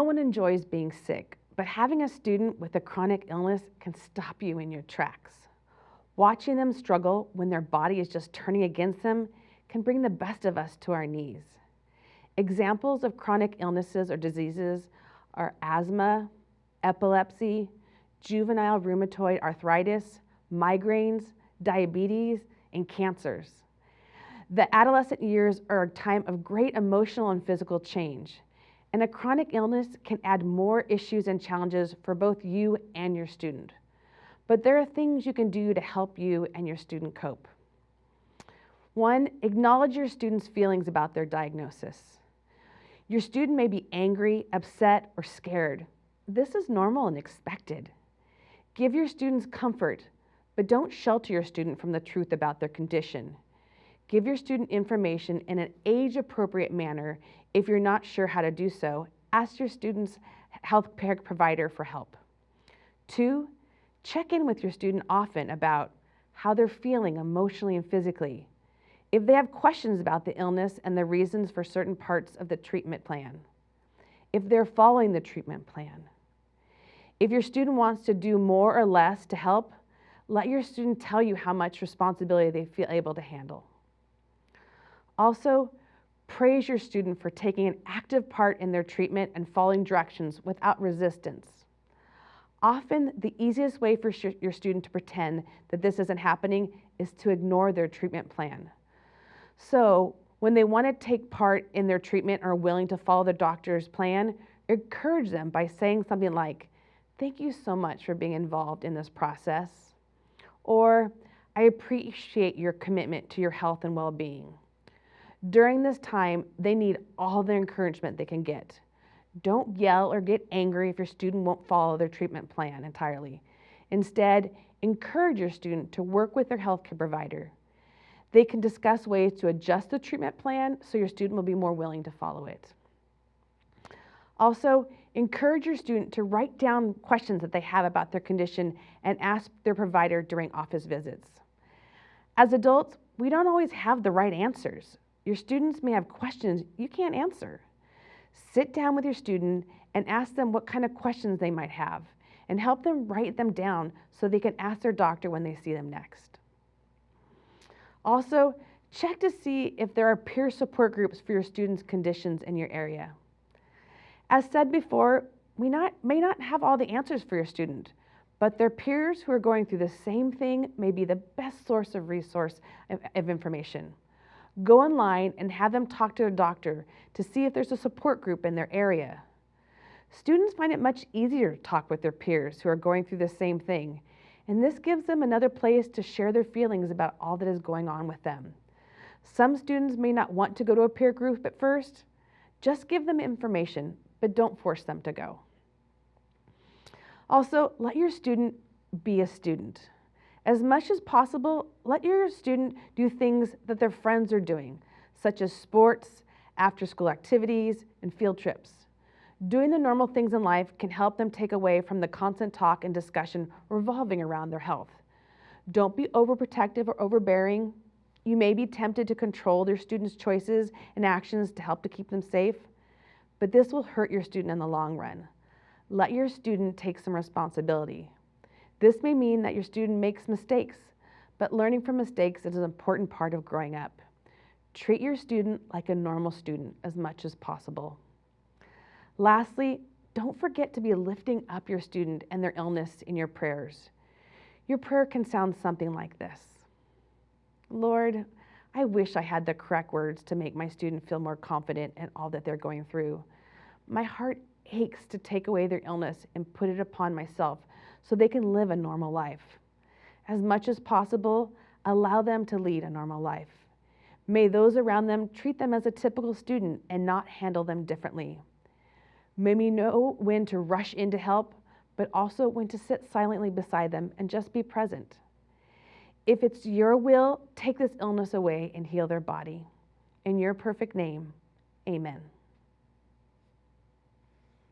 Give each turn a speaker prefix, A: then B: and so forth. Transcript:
A: No one enjoys being sick, but having a student with a chronic illness can stop you in your tracks. Watching them struggle when their body is just turning against them can bring the best of us to our knees. Examples of chronic illnesses or diseases are asthma, epilepsy, juvenile rheumatoid arthritis, migraines, diabetes, and cancers. The adolescent years are a time of great emotional and physical change, and a chronic illness can add more issues and challenges for both you and your student. But there are things you can do to help you and your student cope. 1, acknowledge your student's feelings about their diagnosis. Your student may be angry, upset, or scared. This is normal and expected. Give your students comfort, but don't shelter your student from the truth about their condition. Give your student information in an age-appropriate manner. If you're not sure how to do so, ask your student's healthcare provider for help. 2, check in with your student often about how they're feeling emotionally and physically. If they have questions about the illness and the reasons for certain parts of the treatment plan. If they're following the treatment plan. If your student wants to do more or less to help, let your student tell you how much responsibility they feel able to handle. Also, praise your student for taking an active part in their treatment and following directions without resistance. Often, the easiest way for your student to pretend that this isn't happening is to ignore their treatment plan. So, when they want to take part in their treatment or are willing to follow the doctor's plan, encourage them by saying something like, "Thank you so much for being involved in this process," or "I appreciate your commitment to your health and well-being." During this time, they need all the encouragement they can get. Don't yell or get angry if your student won't follow their treatment plan entirely. Instead, encourage your student to work with their healthcare provider. They can discuss ways to adjust the treatment plan so your student will be more willing to follow it. Also, encourage your student to write down questions that they have about their condition and ask their provider during office visits. As adults, we don't always have the right answers. Your students may have questions you can't answer. Sit down with your student and ask them what kind of questions they might have, and help them write them down so they can ask their doctor when they see them next. Also, check to see if there are peer support groups for your students' conditions in your area. As said before, we may not have all the answers for your student, but their peers who are going through the same thing may be the best source of information. Go online and have them talk to a doctor to see if there's a support group in their area. Students find it much easier to talk with their peers who are going through the same thing, and this gives them another place to share their feelings about all that is going on with them. Some students may not want to go to a peer group at first. Just give them information, but don't force them to go. Also, let your student be a student. As much as possible, let your student do things that their friends are doing, such as sports, after-school activities, and field trips. Doing the normal things in life can help them take away from the constant talk and discussion revolving around their health. Don't be overprotective or overbearing. You may be tempted to control your students' choices and actions to help to keep them safe, but this will hurt your student in the long run. Let your student take some responsibility. This may mean that your student makes mistakes, but learning from mistakes is an important part of growing up. Treat your student like a normal student as much as possible. Lastly, don't forget to be lifting up your student and their illness in your prayers. Your prayer can sound something like this: Lord, I wish I had the correct words to make my student feel more confident in all that they're going through. My heart aches to take away their illness and put it upon myself so they can live a normal life. As much as possible, allow them to lead a normal life. May those around them treat them as a typical student and not handle them differently. May we know when to rush in to help, but also when to sit silently beside them and just be present. If it's your will, take this illness away and heal their body. In your perfect name, amen.